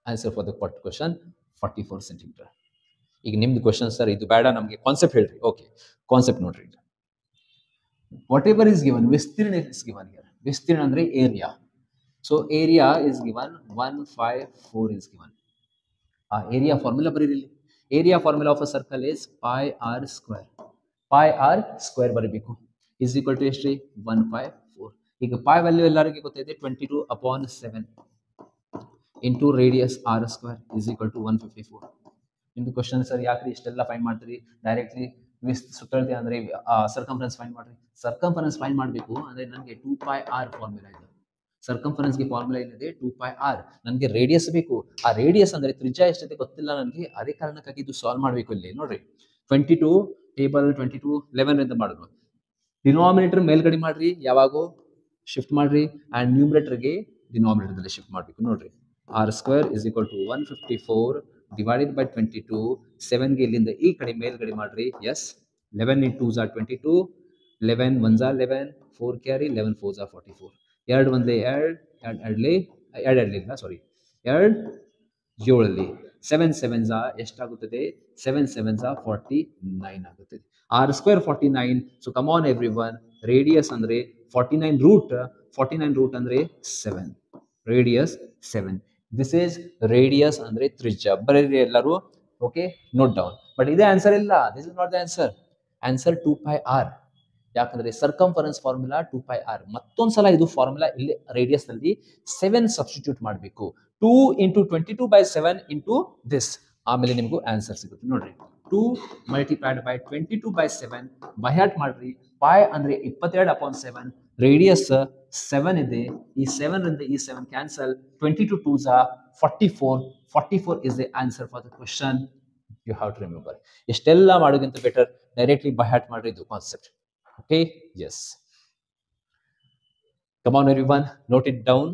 Answer for the question 44 centimetre. ಈಗ ನಿಮ್ದು ಕ್ವಶನ್ ಸರ್ ಇದು ಬೇಡ, ನಮಗೆ ಕಾನ್ಸೆಪ್ಟ್ ಹೇಳ್ರಿ. ಓಕೆ, ಕಾನ್ಸೆಪ್ಟ್ ನೋಡ್ರಿ. ವಾಟ್ ಎವರ್ ಇಸ್ ಗಿವನ್, ವಿಸ್ತೀರ್ಣ ಇಸ್ ಗಿವನ್ ಹಿಯರ್. ವಿಸ್ತೀರ್ಣ ಅಂದ್ರೆ area. So area is given 154 is given. ಆ ಏರಿಯಾ ಫಾರ್ಮುಲಾ ಬರೀರಿ. Area formula of a circle is pi r square. Pi r square ಬರೀಬೇಕು. Is equal to ಎಷ್ಟ್ರಿ? 154. ಈಗ pi value ಎಲ್ಲರಿಗೆ ಗೊತ್ತಿದೆ, 22/7 into radius r square is equal to 154. In the question sir ಯಾಕ್ರಿ ಇಷ್ಟೆಲ್ಲ find ಮಾಡ್ತೀರಿ? Directly ಸುತ್ತಳತೆ ಅಂದ್ರೆ ಸರ್ಕಂಫರೆನ್ಸ್ ಫೈಂಡ್ ಮಾಡ್ರಿ. ಸರ್ಕಂಫರೆನ್ಸ್ ಫೈಂಡ್ ಮಾಡಬೇಕು ಅಂದ್ರೆ ನನಗೆ 2πr ಫಾರ್ಮುಲಾ ಇದೆ. ಸರ್ಕಂಫರೆನ್ಸ್ ಗೆ ಫಾರ್ಮುಲಾ ಏನಿದೆ? 2πr. ನನಗೆ ರೇಡಿಯಸ್ ಬೇಕು. ಆ ರೇಡಿಯಸ್ ಅಂದ್ರೆ ತ್ರಿಜ್ಯ ಎಷ್ಟಿದೆ ಗೊತ್ತಿಲ್ಲ ನನಗೆ, ಅದೇ ಕಾರಣಕ್ಕಾಗಿ ಇದು ಸಾಲ್ವ್ ಮಾಡಬೇಕು. ಇಲ್ಲಿ ನೋಡ್ರಿ, 22 ಟೇಬಲ್ 22 11 ಅಂತ ಮಾಡಿದ್ರು. ಡಿನಾಮಿನೇಟರ್ ಮೇಲ್ಗಡೆ ಮಾಡ್ರಿ, ಯಾವಾಗೋ ಶಿಫ್ಟ್ ಮಾಡ್ರಿ, ಅಂಡ್ ನ್ಯೂಮರೇಟರ್ಗೆ ಡಿನಾಮಿನೇಟರ್ ದಲ್ಲಿ ಶಿಫ್ಟ್ ಮಾಡಬೇಕು. ನೋಡ್ರಿ, r square is equal to 154 divided by 22. 7 ಗೆ ಇಲ್ಲಿಂದ ಈ ಕಡೆ ಮೇಲ್ಗಡೆ ಮಾಡ್ರಿ. Yes, 11 into 2s are 22, 11 1s are 11, 4 carry, 11 4s are 44. 2 1 2 sorry 2 7 7 7s are ಎಷ್ಟಾಗುತ್ತದೆ? 7 7s are 49 ಆಗುತ್ತದೆ. r square 49. So come on everyone, radius ಅಂದ್ರೆ 49 ರೂಟ್ ಅಂದ್ರೆ 7. ರೇಡಿಯಸ್ 7. ದಿಸ್ ಈಸ್ ರೇಡಿಯಸ್ ಅಂದ್ರೆ ತ್ರಿಜ್ಯ. ಬರೀರಿ ಎಲ್ಲರೂ. Okay, note down. ಬಟ್ ಇದೇ ಆನ್ಸರ್ ಇಲ್ಲ. This is not the answer. Answer 2πr. ಯಾಕಂದ್ರೆ ಸರ್ಕಂಫರೆನ್ಸ್ ಫಾರ್ಮುಲಾ 2πr. ಮತ್ತೊಂದ್ಸಲ ಇದು ಫಾರ್ಮುಲಾ ಇಲ್ಲಿ ರೇಡಿಯಸ್ ನಲ್ಲಿ 7 ಸಬ್ಸ್ಟಿಟ್ಯೂಟ್ ಮಾಡಬೇಕು. 2 into 22/7 into this. ಆಮೇಲೆ ನಿಮಗೂ ಆನ್ಸರ್ ಸಿಗುತ್ತೆ. ನೋಡ್ರಿ, 2 multiplied by 22/7 ಬೈ ಹಾರ್ಟ್ ಮಾಡ್ರಿ. ಪೈ ಅಂದ್ರೆ 22/7. ರೇಡಿಯಸ್ 7 ಇದೆ. ಈ 7 ರಿಂದ ಈ 7 cancel. 22 2s are 44. 44 is the answer for the question. You have to remember. ಇಷ್ಟೆಲ್ಲ ಮಾಡೋಕ್ಕಿಂತ ಬೆಟರ್ ಡೈರೆಕ್ಟ್ಲಿ ಬೈ ಹಾರ್ಟ್ ಮಾಡ್ರಿ ಇದು concept. Okay, yes. Come on everyone, note it down.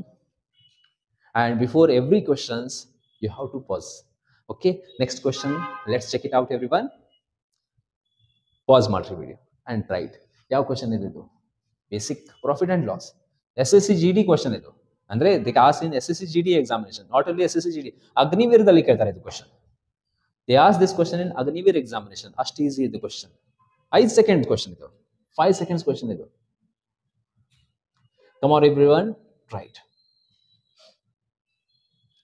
And before every questions, you have to pause. Okay, next question. Let's check it out everyone. Pause ಮಾಡ್ರಿ video and try it. ಯಾವ question ಇದೆ ಇದು? Basic profit and loss. SSC GD question ಇದು. ಅಂದ್ರೆ they ask in SSC GD examination, not only SSC GD. ಅಗ್ನಿವೀರದಲ್ಲಿ ಕೇಳ್ತಾರೆ ಇದು question. They ask this question in Agniveer examination. ಅಷ್ಟು easy ಇದು ಕ್ವಶನ್. 5 ಸೆಕೆಂಡ್ ಕ್ವಶನ್ ಇದು. 5 seconds ಕ್ವಶನ್ ಇದು. Come on everyone, try it.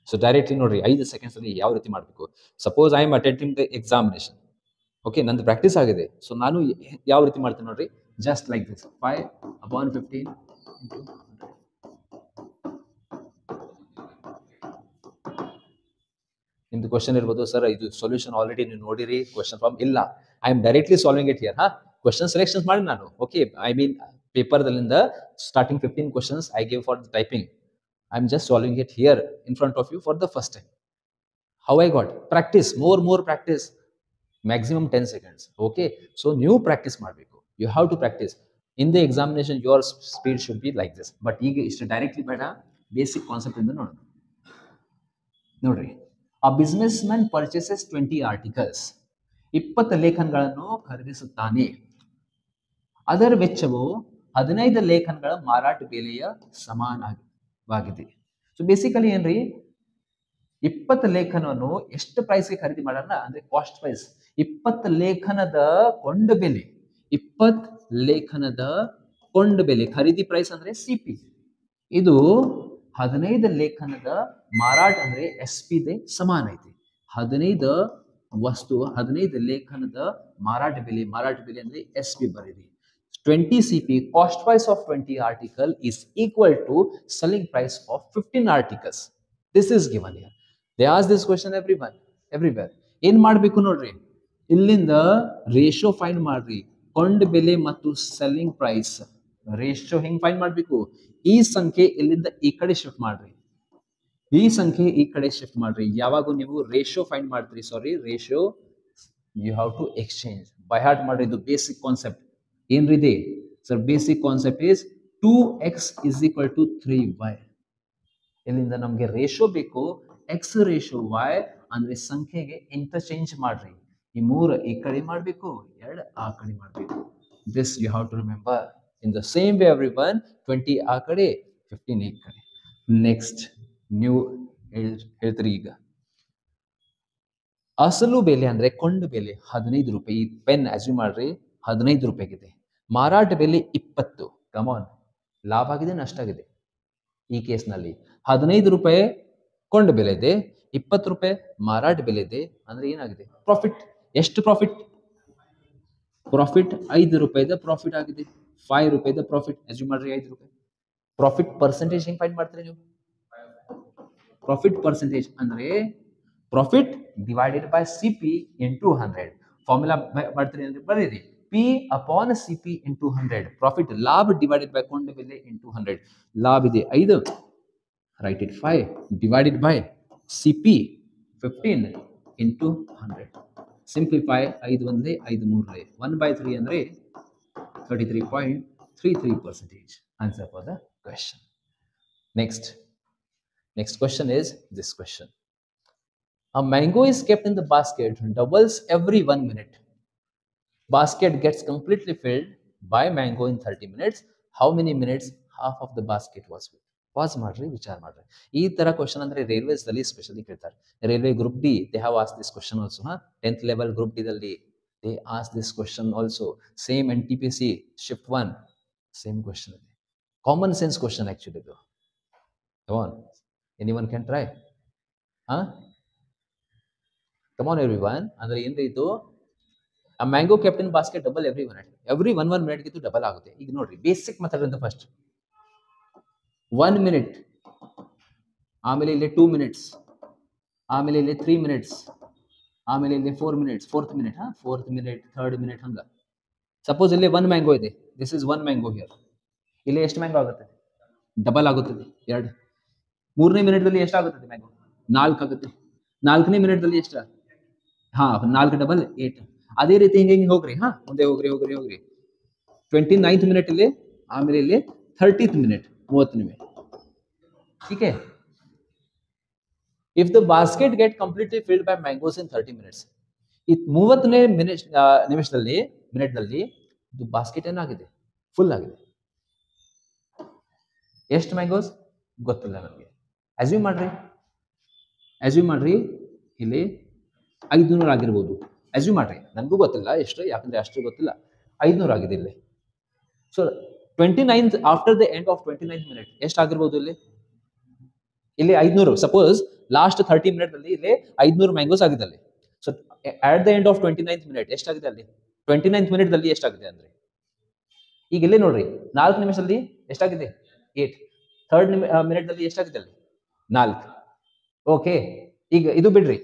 So directly ನೋಡ್ರಿ, 5 seconds ಅಲ್ಲಿ ಯಾವ ರೀತಿ ಮಾಡಬೇಕು. Suppose I am attending the examination. Okay, ನಂದು ಪ್ರಾಕ್ಟೀಸ್ ಆಗಿದೆ. ಸೊ ನಾನು ಯಾವ ರೀತಿ ಮಾಡ್ತೀನಿ ನೋಡ್ರಿ, ಜಸ್ಟ್ ಲೈಕ್ ದಿಸ್. 5/15 into 100. ನಿಮ್ದು ಕ್ವಶನ್ ಇರ್ಬೋದು, ಸರ್ ಇದು ಸೊಲ್ಯೂಷನ್ ಆಲ್ರೆಡಿ ನೀವು ನೋಡಿರಿ ಕ್ವಶನ್ ಫಾರ್ಮ್. ಇಲ್ಲ, I am directly solving it here. Question selections ಮಾಡಿ ನಾನು. ಓಕೆ, ಐ ಮೀನ್ ಪೇಪರ್ದಲ್ಲಿಂದ starting 15 questions I give for the typing. I'm just solving it here in front of you for the first time. How I got? Practice, more practice. Maximum 10 seconds. Okay. So new practice ಮಾಡಬೇಕು. You have to practice. In the examination, your speed should be like this. But ಈಗ ಇಷ್ಟು directly ಬೇಡ, basic concept ಇಂದ ನೋಡೋಣ. ನೋಡ್ರಿ, a businessman purchases 20 articles. 20 ಲೇಖನಗಳನ್ನು ಖರೀದಿಸುತ್ತಾನೆ. ಅದರ ವೆಚ್ಚವು 15 ಲೇಖನಗಳ ಮಾರಾಟ ಬೆಲೆಯ ಸಮಾನವಾಗಿದೆ. ಸೊ ಬೇಸಿಕಲಿ ಏನ್ರಿ, 20 ಲೇಖನವನ್ನು ಎಷ್ಟು ಪ್ರೈಸ್ಗೆ ಖರೀದಿ ಮಾಡೋಣ ಅಂದ್ರೆ ಕಾಸ್ಟ್ ಪ್ರೈಸ್. 20 ಲೇಖನದ ಕೊಂಡ ಬೆಲೆ, 20 ಲೇಖನದ ಕೊಂಡ ಬೆಲೆ, ಖರೀದಿ ಪ್ರೈಸ್ ಅಂದ್ರೆ ಸಿಪಿ. ಇದು 15 ಲೇಖನದ ಮಾರಾಟ ಅಂದ್ರೆ ಎಸ್ ಪಿ ದೆ ಸಮಾನ ಐತಿ. 15 ವಸ್ತು, 15 ಲೇಖನದ ಮಾರಾಟ ಬೆಲೆ ಅಂದ್ರೆ ಎಸ್ ಪಿ ಬರೀರಿ. 20 CP, cost price of 20 article is equal to selling price of 15 articles. This is given here. They ask this question everywhere. ಏನ್ ಮಾಡ್ಬೇಕು ನೋಡ್ರಿ, ಇಲ್ಲಿಂದ ರೇಷಿಯೋ ಫೈಂಡ್ ಮಾಡ್ರಿ. ಕೊಂಡ ಬೆಲೆ ಮತ್ತು ಸೆಲ್ಲಿಂಗ್ ಪ್ರೈಸ್ ರೇಷಿಯೋ ಹೆಂಗ್ ಫೈಂಡ್ ಮಾಡ್ಬೇಕು, ಈ ಸಂಖ್ಯೆ ಇಲ್ಲಿಂದ ಈ ಕಡೆ ಶಿಫ್ಟ್ ಮಾಡ್ರಿ, ಈ ಸಂಖ್ಯೆ ಈ ಕಡೆ ಶಿಫ್ಟ್ ಮಾಡ್ರಿ. ಯಾವಾಗ ನೀವು ರೇಷಿಯೋ ಫೈಂಡ್ ಮಾಡ್ತೀರಿ, ratio you have to exchange. By heart ಮಾಡ್ರಿ, ಇದು ಬೇಸಿಕ್ ಕಾನ್ಸೆಪ್ಟ್. ಏನ್ರಿದೆ sir, basic concept is 2x is equal to 3y. ಇಲ್ಲಿಂದ ನಮ್ಗೆ ರೇಷಿಯೋ ಬೇಕು, x ರೇಷಿಯೋ y ಅಂದ್ರೆ ಸಂಖ್ಯೆಗೆ ಇಂಟರ್ಚೇಂಜ್ ಮಾಡ್ರಿ. ಈ 3 ಈ ಕಡೆ ಮಾಡಬೇಕು, 2 ಆ ಕಡೆ ಮಾಡಬೇಕು. This you have to remember. In the same way everyone, 20 ಆ ಕಡೆ, 15 ಈ ಕಡೆ. ನೆಕ್ಸ್ಟ್ ನೀವು ಹೇಳ್ತೀರಿ ಈಗ, ಅಸಲು ಬೆಲೆ ಅಂದ್ರೆ ಕೊಂಡ ಬೆಲೆ 15 ರೂಪಾಯಿ. ಈ ಪೆನ್ ಅಸ್ಯೂಮ್ ಮಾಡ್ರಿ 15 ರೂಪಾಯಿಗಿದೆ. ಮಾರಾಟ ಬೆಲೆ 20. ಕಮಾನ್, ಲಾಭ ಆಗಿದೆ ನಷ್ಟ ಆಗಿದೆ. ಈ ಕೇಸ್ನಲ್ಲಿ 15 ರೂಪಾಯಿ ಕೊಂಡ ಬೆಲೆ ಇದೆ, 20 ರೂಪಾಯಿ ಮಾರಾಟ ಬೆಲೆ ಇದೆ, ಅಂದ್ರೆ ಏನಾಗಿದೆ ಪ್ರಾಫಿಟ್. ಎಷ್ಟು ಪ್ರಾಫಿಟ್? ಪ್ರಾಫಿಟ್ 5 ರೂಪಾಯಿದ ಪ್ರಾಫಿಟ್ ಆಗಿದೆ. 5 ರೂಪಾಯಿದ ಪ್ರಾಫಿಟ್ ಅಸ್ಯೂಮ್ ಮಾಡ್ರಿ, 5 ರೂಪಾಯಿ. ಪ್ರಾಫಿಟ್ ಪರ್ಸೆಂಟೇಜ್ ಹೆಂಗ್ ಫೈಂಡ್ ಮಾಡ್ತೀರಿ ನೀವು? ಪ್ರಾಫಿಟ್ ಪರ್ಸೆಂಟೇಜ್ ಅಂದ್ರೆ profit divided by CP into 100. Formula ಮಾಡ್ತೀರಿ ಅಂದ್ರೆ ಬರೀರಿ, P upon CP into 100. Profit, ಲಾಭ divided by ಕೊಂಡ ಬೆಲೆ into 100. ಲಾಭ ಇದೆ 5, write it 5 divided by CP 15 into 100. Simplify, 5 ಒಂದೇ 5 ಮೂರನೇ 1/3 ಅಂದ್ರೆ 33.33%. Answer for the question. Next question is this question. A mango is kept in the basket, doubles every 1 minute. Basket gets completely filled by mango in 30 minutes. How many minutes half of the basket was filled? Pause ಮಾಡ್ರಿ, ವಿಚಾರ ಮಾಡ್ರಿ. ಈ ತರ question ಅಂದ್ರೆ railways ದಲ್ಲಿ specially ಕೇಳ್ತಾರೆ. Railway group D, they have asked this question also. 10th level group D ದಲ್ಲಿ they asked this question also. Same NTPC shift 1, same question ಇದೆ. Common sense question actually ಇದು. Come on, anyone can try. Come on everyone. ಅಂದ್ರೆ ಏನ್ರಿ ಇದು, a mango kept in basket double every minute. Every 1 minute ಗಿಂತ double ಆಗುತ್ತೆ. ಈಗ ನೋಡ್ರಿ, basic method ಅಂತ ಫಸ್ಟ್ 1 minute, ಆಮೇಲೆ ಇಲ್ಲಿ 2 minutes, ಆಮೇಲೆ ಇಲ್ಲಿ 3 minutes, ಆಮೇಲೆ ಇಲ್ಲಿ 4 minutes, 4th minute, 4th minute, 3rd minute ಹಂಗ. ಸಪೋಸ್ ಇಲ್ಲಿ 1 ಮ್ಯಾಂಗೋ ಇದೆ, ದಿಸ್ ಇಸ್ 1 ಮ್ಯಾಂಗೋ ಹಿಯರ್. ಇಲ್ಲಿ ಎಷ್ಟು ಮ್ಯಾಂಗೋ ಆಗುತ್ತೆ? ಡಬಲ್ ಆಗುತ್ತದೆ 2. 3ನೇ ಮಿನಿಟ್ದಲ್ಲಿ ಎಷ್ಟಾಗುತ್ತದೆ ಮ್ಯಾಂಗೋ? 4 ಆಗುತ್ತೆ. 4ನೇ ಮಿನಿಟ್ದಲ್ಲಿ ಎಷ್ಟು? 4 ಡಬಲ್ 8. ಅದೇ ರೀತಿ ಹಿಂಗೆ ಹೋಗ್ರಿ, ಮುಂದೆ ಹೋಗ್ರಿ 29th ಮಿನಿಟ್ ಇಲ್ಲಿ, ಆಮೇಲೆ ಇಲ್ಲಿ 30th ಮಿನಿಟ್, 30ನೇ ಮಿನಿಟ್. ठीक है. If the basket get completely filled by mangoes in 30 minutes, ಈ 30ನೇ ನಿಮಿಷದಲ್ಲಿ ಇದು ಬಾಸ್ಕೆಟ್ ಏನಾಗಿದೆ? ಫುಲ್ ಆಗಿದೆ. ಎಷ್ಟು ಮ್ಯಾಂಗೋಸ್ ಗೊತ್ತಿಲ್ಲ ನಮಗೆ. ಅಸ್ಯೂಮ್ ಮಾಡ್ರಿ ಇಲ್ಲಿ 500 ಆಗಿರ್ಬೋದು. ಅಸ್ಯೂಮ್ ಮಾಡ್ರಿ, ನನಗೂ ಗೊತ್ತಿಲ್ಲ ಎಷ್ಟು, ಯಾಕಂದ್ರೆ ಅಷ್ಟು ಗೊತ್ತಿಲ್ಲ. 500 ಆಗಿದೆ ಇಲ್ಲಿ. So 29th, after the end of 29th minute ಎಷ್ಟಾಗಿರ್ಬೋದು? ಇಲ್ಲಿ 500. ಸಪೋಸ್ ಲಾಸ್ಟ್ 30 ಮಿನಿಟ್ ಅಲ್ಲಿ ಇಲ್ಲಿ 500 ಮ್ಯಾಂಗೋಸ್ ಆಗಿದೆ ಅಲ್ಲಿ. So at the end of 29th minute ಎಷ್ಟಾಗಿದೆ ಅಲ್ಲಿ? 29th ಮಿನಿಟ್ ಅಲ್ಲಿ ಎಷ್ಟಾಗಿದೆ ಅಂದ್ರೆ, ಈಗ ಇಲ್ಲಿ ನೋಡ್ರಿ, 4 ನಿಮಿಷದಲ್ಲಿ ಎಷ್ಟಾಗಿದೆ? 8. 3rd ಮಿನಿಟ್ ಅಲ್ಲಿ ಎಷ್ಟಾಗಿದೆ ಅಲ್ಲಿ? 4. ಓಕೆ, ಈಗ ಇದು ಬಿಡ್ರಿ,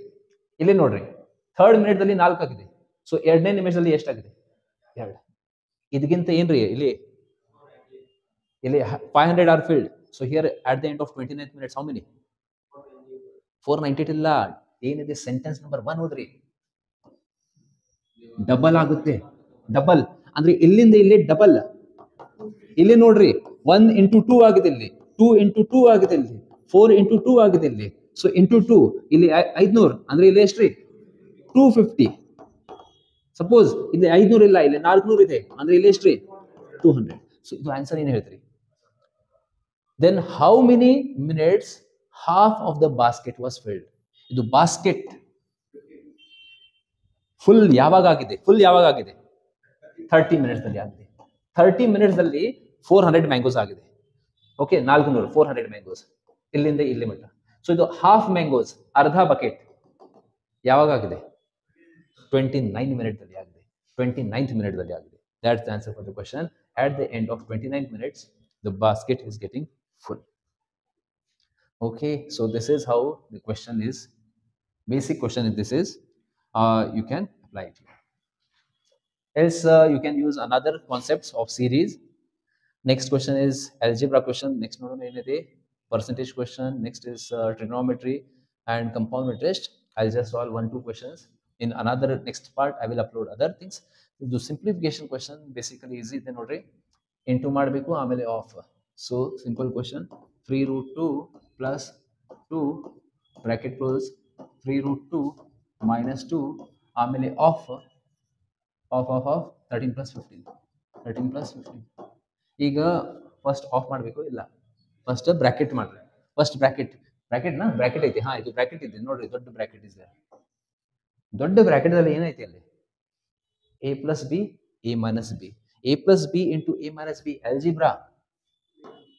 ಇಲ್ಲಿ ನೋಡ್ರಿ, 3rd ಮಿನಿಟ್ ಅಲ್ಲಿ 4 ಆಗಿದೆ. ಸೊ 2ನೇ ನಿಮಿಷದಲ್ಲಿ ಎಷ್ಟಾಗಿದೆ? 2. ಇದಕ್ಕಿಂತ ಏನ್ರಿ ಇಲ್ಲಿ 500 R filled. So here at the end of 29th minutes, how many? 498 ಇಲ್ಲ, ಏನಿದೆ ಸೆಂಟೆನ್ಸ್ ನಂಬರ್ 1 ಓದ್ರಿ. ಡಬಲ್ ಆಗುತ್ತೆ. ಡಬಲ್ ಅಂದ್ರೆ ಇಲ್ಲಿಂದ ಇಲ್ಲಿ ಡಬಲ್. ಇಲ್ಲಿ ನೋಡ್ರಿ 1 into 2 ಆಗಿದೆ, ಇಲ್ಲಿ 2 into 2 ಆಗಿದೆ, ಇಲ್ಲಿ 4 into 2 ಆಗಿದೆ, ಇಲ್ಲಿ ಸೊ ಇಂಟು 2 ಇಲ್ಲಿ 500 ಅಂದ್ರೆ ಇಲ್ಲಿ ಎಷ್ಟ್ರಿ 250. ಸಪೋಸ್ ಇಲ್ಲಿ 500 ಇಲ್ಲ, ಇಲ್ಲಿ 400 ಇದೆ ಅಂದ್ರೆ ಇಲ್ಲಿ ಎಷ್ಟ್ರಿ 200. ಸೊ ಇದು ಆನ್ಸರ್ ಏನು ಹೇಳ್ತೀರಿ? Then how many minutes half of the basket was filled? ಇದು ಬಾಸ್ಕೆಟ್ ಫುಲ್ ಯಾವಾಗ ಆಗಿದೆ? 30 ಮಿನಿಟ್ಸ್ ಅಲ್ಲಿ ಆಗಿದೆ. 30 ಮಿನಿಟ್ಸ್ ಅಲ್ಲಿ 400 ಮ್ಯಾಂಗೋಸ್ ಆಗಿದೆ. ಓಕೆ, 400 400 ಮ್ಯಾಂಗೋಸ್ ಇಲ್ಲಿಂದ ಇಲ್ಲಿ ಮಟ್ಟ. ಸೊ ಇದು ಹಾಫ್ ಮ್ಯಾಂಗೋಸ್, ಅರ್ಧ ಬಕೆಟ್ ಯಾವಾಗ ಆಗಿದೆ? 29 ಮಿನಿಟ್ಸ್ ಅಲ್ಲಿ ಆಗಿದೆ. 29th minute ಅಲ್ಲಿ ಆಗಿದೆ. That's the answer for the question. At the end of 29 minutes, the basket is getting full. Okay, so this is how the question is. Basic question is this is. You can apply it here. Else you can use another concepts of series. Next question is algebra question. Next one is percentage question. Next is trigonometry and compound interest. I'll just solve 1-2 questions. In another next part, I will upload other things. The simplification question basically easy. Then note into ಮಾಡಬೇಕು ಆಮೇಲೆ of. So simple question, 3√2 plus 2 bracket close 3√2 minus 2 ಆಮೇಲೆ of 13 plus 15. ಈಗ first of ಮಾಡಬೇಕು ಇಲ್ಲ first bracket ಮಾಡ್ರಿ. First bracket ನಾ bracket ಐತಿ. ಹಾ, ಇದು ಬ್ರಾಕೆಟ್ ಇದೆ ನೋಡ್ರಿ, ದೊಡ್ಡ ಬ್ರಾಕೆಟ್ ಇದೆ. ದೊಡ್ಡ ಬ್ರಾಕೆಟ್ ಅಲ್ಲಿ ಏನೈತಿ ಅಲ್ಲಿ? a plus b, a minus b, a plus b into a minus b, algebra.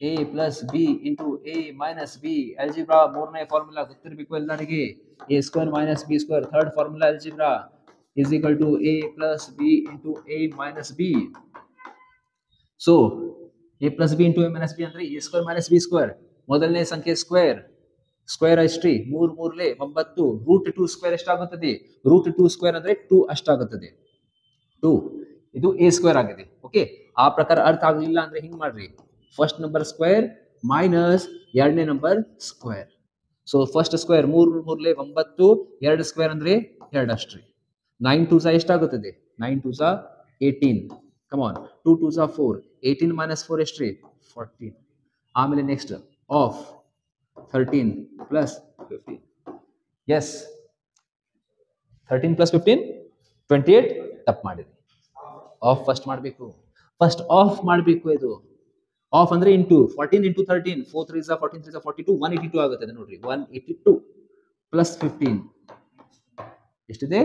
a plus b into a minus b, algebra. ಮೂರನೇ ಫಾರ್ಮುಲಾ ಗೊತ್ತಿರಬೇಕು ಎಲ್ಲರಿಗೆ. a square minus b square, third formula algebra, is equal to a plus b into a minus b. So a plus b into a minus b ಅಂದ್ರೆ a square minus b square. ಮೊದಲನೇ ಸಂಖ್ಯೆ square ಎಷ್ಟ್ರಿ? 3 3 9. Root 2 square ಎಷ್ಟಾಗುತ್ತದೆ? Root 2 square ಅಂದ್ರೆ 2 ಅಷ್ಟಾಗುತ್ತದೆ. 2 ಇದು a square ಆಗಿದೆ. Okay, ಆ ಪ್ರಕಾರ ಅರ್ಥ ಆಗಲಿಲ್ಲ ಅಂದ್ರೆ ಹಿಂಗ್ ಮಾಡ್ರಿ, ಫಸ್ಟ್ ನಂಬರ್ ಸ್ಕ್ವೇರ್ ಮೈನಸ್ ಎರಡನೇ number square. So first square 3 3 9, ಎರಡು ಸ್ಕ್ವೇರ್ ಅಂದ್ರೆ 2 ಅಷ್ಟ್ರಿ. 9 2 ಎಷ್ಟಾಗುತ್ತದೆ? 9 2 18. ಕಮ್ ಆನ್, 2 2 4, 18 minus 4 ಎಷ್ಟ್ರಿ? 14. ಆಮೇಲೆ next of 13 plus 15. Yes, 13 plus 15 28. ತಪ್ಪು ಮಾಡಿದ್ರಿ. ಆಫ್ ಫಸ್ಟ್ ಮಾಡಬೇಕು. ಫಸ್ಟ್ ಆಫ್ ಮಾಡಬೇಕು. ಇದು ಆಫ್ ಅಂದ್ರೆ ಇಂಟು 14 into 13, 4 3 14 3 42, 182 ಆಗುತ್ತದೆ ನೋಡ್ರಿ. 182 plus 15 ಎಷ್ಟಿದೆ?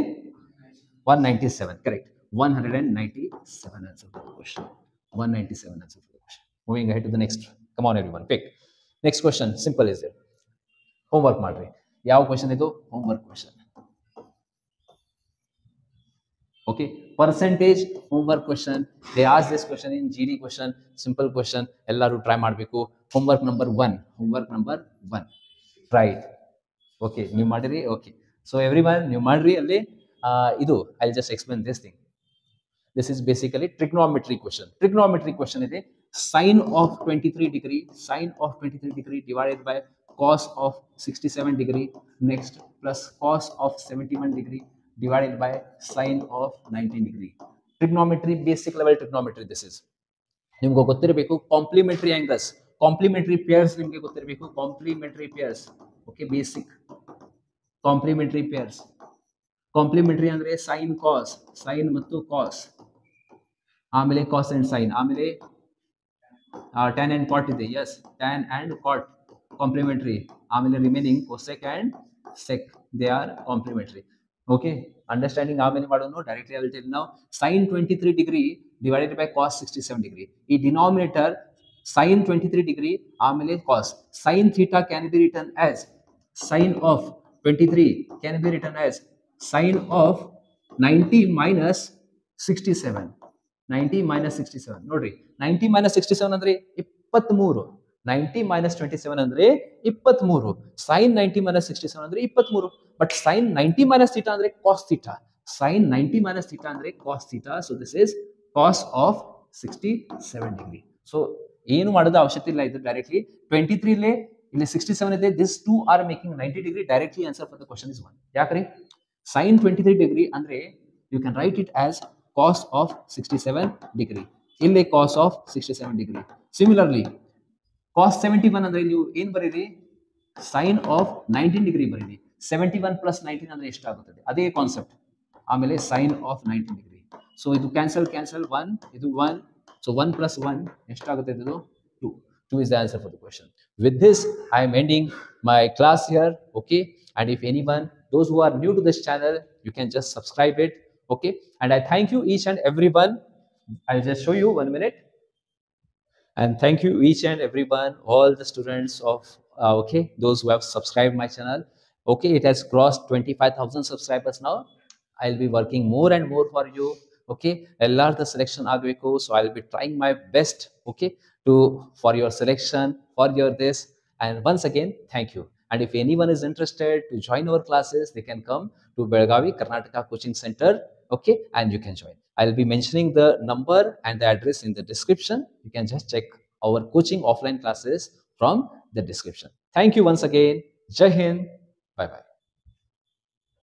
197. Correct, 197 answer for the question. 197 answer for the question. Moving ahead to the next. Come on everyone, pick. Next question, simple is it. Homework ಮಾಡ್ರಿ. ಯಾವ question ಇದು? Homework question. Okay, percentage homework question. They ask this question in GD question, simple question. Ellaru try ಮಾಡಬೇಕು. Homework number 1. Try it. Okay, ನೀವು ಮಾಡಿರಿ. Okay, so everyone ನೀವು ಮಾಡ್ರಿ. ಅಲ್ಲಿ ಇದು I'll just explain this thing. This is basically trigonometry question. Trigonometry question ಇದೆ. Sine of 23 degree divided by cos of 67 degree, next plus cos of 71 degree divided by sine of 19 degree. Trigonometry, basic level trigonometry this is. ನಿಮಗೆ ಗೊತ್ತಿರಬೇಕು complementary angles, complementary pairs ನಿಮಗೆ ಗೊತ್ತಿರಬೇಕು. Complementary pairs. Okay, basic complementary pairs. Complementary ಅಂದ್ರೆ sine cos, sine ಮತ್ತು cos, ಆಮೇಲೆ cos and sine, ಆಮೇಲೆ tan and cot ಇದೆ. Yes, tan and cot complementary. ಆಮೇಲೆ remaining cosec and sec, they are complementary. Okay, understanding ಆಮೇಲೆ ಮಾಡೋಣ. Directly I will tell now. Sin 23 degree divided by cos 67 degree. ಈ denominator sin 23 degree ಆಮೇಲೆ cos. Sin theta can be written as sin of 23 can be written as sin of 90 minus 67. 90 minus 67 ನೋಡ್ರಿ. 90 minus 67 ಅಂದ್ರೆ 23. 90 minus 27 ಅಂದ್ರೆ 23. Sin 90 minus 67 ಅಂದ್ರೆ 23. But sin 90 minus theta ಅಂದ್ರೆ cos theta. Sin 90 minus theta ಅಂದ್ರೆ cos theta. So this is cos of 67 degree. So ಏನು ಮಾಡೋದು ಅವಶ್ಯಕತೆ ಇಲ್ಲ. ಇದು ಡೈರೆಕ್ಟ್ಲಿ 23 ಲೇ ಇಲ್ಲಿ 67 ಇದೆ. This two are making 90 degree. Directly answer for the question is 1. ಯಾಕ್ರಿ sin 23 ಡಿಗ್ರಿ ಅಂದ್ರೆ you can write it as cos of 67 degree. ಇಲ್ಲಿ cos of 67 degree. Similarly cos 71 ಅಂದ್ರೆ ನೀವು ಏನು ಬರೀರಿ, sin of 19 ಡಿಗ್ರಿ ಬರೀರಿ. 71 ಪ್ಲಸ್ 19 ಅಂದ್ರೆ ಎಷ್ಟಾಗುತ್ತದೆ, ಅದೇ ಕಾನ್ಸೆಪ್ಟ್. ಆಮೇಲೆ sin of 19 ಡಿಗ್ರಿ. ಸೊ ಇದು ಕ್ಯಾನ್ಸಲ್ 1, ಇದು 1. ಸೊ 1 plus 1 ಎಷ್ಟಾಗುತ್ತೆ, ಇದು 2. 2 is the answer for the question. With this, I am ending my class here. Okay, and if anyone, those who are new to this channel, you can just subscribe it. Okay, and I thank you each and everyone. I'll just show you 1 minute. And thank you each and everyone, all the students of okay, those who have subscribed my channel. Okay, it has crossed 25,000 subscribers now. I'll be working more and more for you. Okay, the selection agbeku, so I'll be trying my best, okay, to for your selection, for your this. And once again, thank you. And if anyone is interested to join our classes, they can come to Belagavi Karnataka Coaching Center. Okay, and you can join. I'll be mentioning the number and the address in the description. You can just check our coaching offline classes from the description. Thank you once again. Jai Hind. Bye bye.